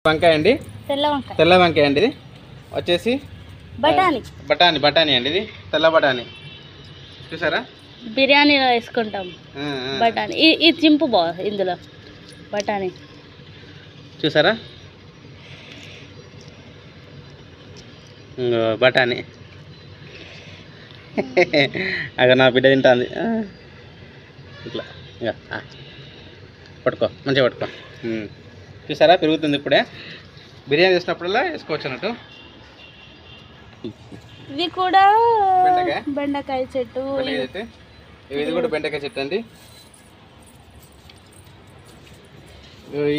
వంకాయ అండి, తెల్ల వంకాయ అండి. ఇది వచ్చేసి బఠానీ అండి. ఇది తెల్ల బఠానీ చూసారా, బిర్యానీలో వేసుకుంటాం బఠానీ. ఇది చింపు బా ఇందులో బఠానీ చూసారా, బఠానీ. అక్కడ నా బిడ్డ తింటుంది ఇట్లా. పట్టుకో, మంచిగా పట్టుకో. చూసారా పెరుగుతుంది. ఇప్పుడే బిర్యానీ చేసినప్పుడల్లా వేసుకోవచ్చు అన్నట్టు. ఇది కూడా బెండకాయ చెట్టు. ఇది కూడా బెండకాయ చెట్టు అండి.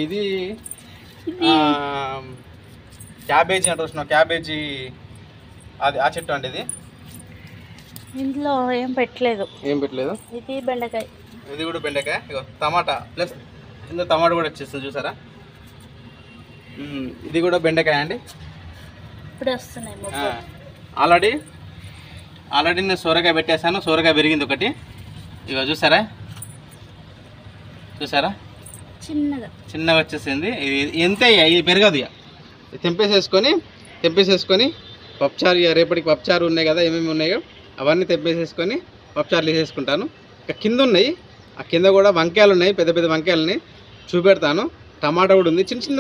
ఇది క్యాబేజీ అంటున్నాం, క్యాబేజీ అది ఆ చెట్టు అండి. ఇది ఇంట్లో ఏం పెట్టలేదు. ఇది బెండకాయ, ఇది కూడా బెండకాయ. ఇగో టమాటా ప్లస్ ఇందులో టమాటా కూడా వచ్చేస్తుంది చూసారా. ఇది కూడా బెండకాయ అండి. ఇప్పుడు వస్తున్నాయి. ఆల్రెడీ నేను సోరకాయ పెట్టేశాను. సోరకాయ పెరిగింది ఒకటి. ఇక చూసారా చిన్నగా వచ్చేసింది. ఇది ఎంత ఇది పెరగదు. ఇక తెంపేసేసుకొని పప్పుచారు, రేపటికి పప్పుచారు ఉన్నాయి కదా, ఏమేమి ఉన్నాయో అవన్నీ తెంపేసేసుకొని పప్పుచారులు వేసేసుకుంటాను. ఇక కింద ఉన్నాయి, ఆ కింద కూడా వంకాయలు ఉన్నాయి, పెద్ద పెద్ద వంకాయలని చూపెడతాను. టమాటా కూడా ఉంది, చిన్న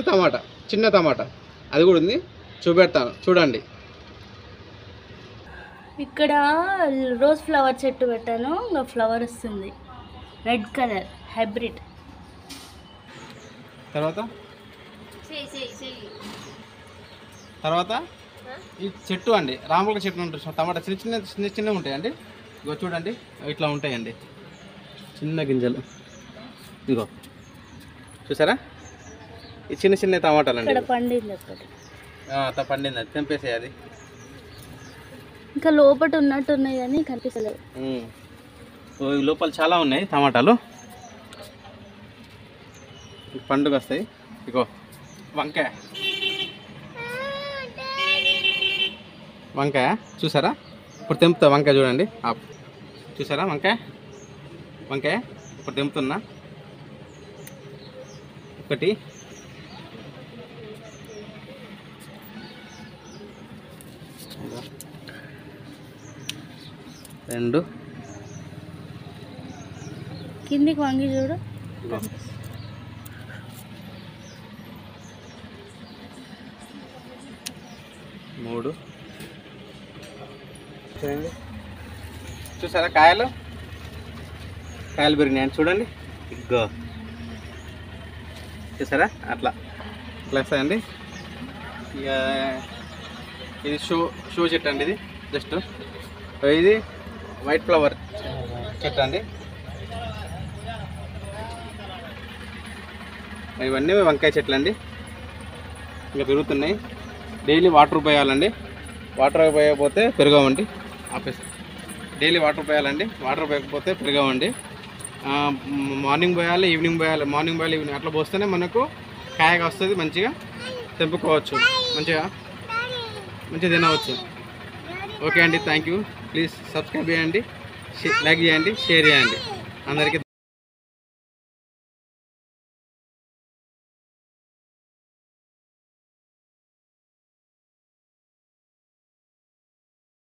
టమాటా అది కూడా ఉంది, చూపెడతాను చూడండి. ఇక్కడ రోజ్ ఫ్లవర్ చెట్టు పెట్టాను, ఇంకా ఫ్లవర్ వస్తుంది, రెడ్ కలర్ హైబ్రిడ్. తర్వాత ఈ చెట్టు అండి, రాముల చెట్టు ఉంటుంది. టమాటా చిన్న ఉంటాయండి. ఇగో చూడండి, ఇట్లా ఉంటాయండి చిన్న గింజలు. ఇగో చూసారా, ఈ చిన్న టమాటాలు అండి. పండింది అది తెంపేసేయాలి. ఇంకా లోపల ఉన్నట్టున్నాయి కానీ కనిపిస్తలేదు. లోపల చాలా ఉన్నాయి టమాటాలు, పండుగ వస్తాయి. ఇగో వంకాయ చూసారా, ఇప్పుడు తెంపుతా. వంకాయ చూడండి, చూసారా వంకాయ ఇప్పుడు తెంపుతున్నా. ఒకటి, రెండు, కిందికి వంగి చూడు, మూడు. చూసారా కాయలు పెరిగినాయి చూడండి. ఇగ్గో చూసారా, అట్లా వస్తాయండి. ఇక ఇది షో చెట్టు అండి. ఇది జస్ట్ ఇది వైట్ ఫ్లవర్ చెట్టు అండి. ఇవన్నీ వంకాయ చెట్లు అండి, ఇంకా పెరుగుతున్నాయి. డైలీ వాటర్ పోయాలండి, వాటర్ పోయకపోతే పెరగవండి. డైలీ వాటర్ పోయాలండి, వాటర్ పోయకపోతే పెరగవండి. మార్నింగ్ పోయాలి, ఈవినింగ్ పోయాలి. మార్నింగ్ పోయాలి, ఈవినింగ్ అట్లా పోస్తేనే మనకు కాయగా వస్తుంది. మంచిగా తెంపుకోవచ్చు, మంచిగా తినవచ్చు. ఓకే అండి, థ్యాంక్ యూ. ప్లీజ్ సబ్స్క్రైబ్ చేయండి, లైక్ చేయండి, షేర్ చేయండి అందరికీ.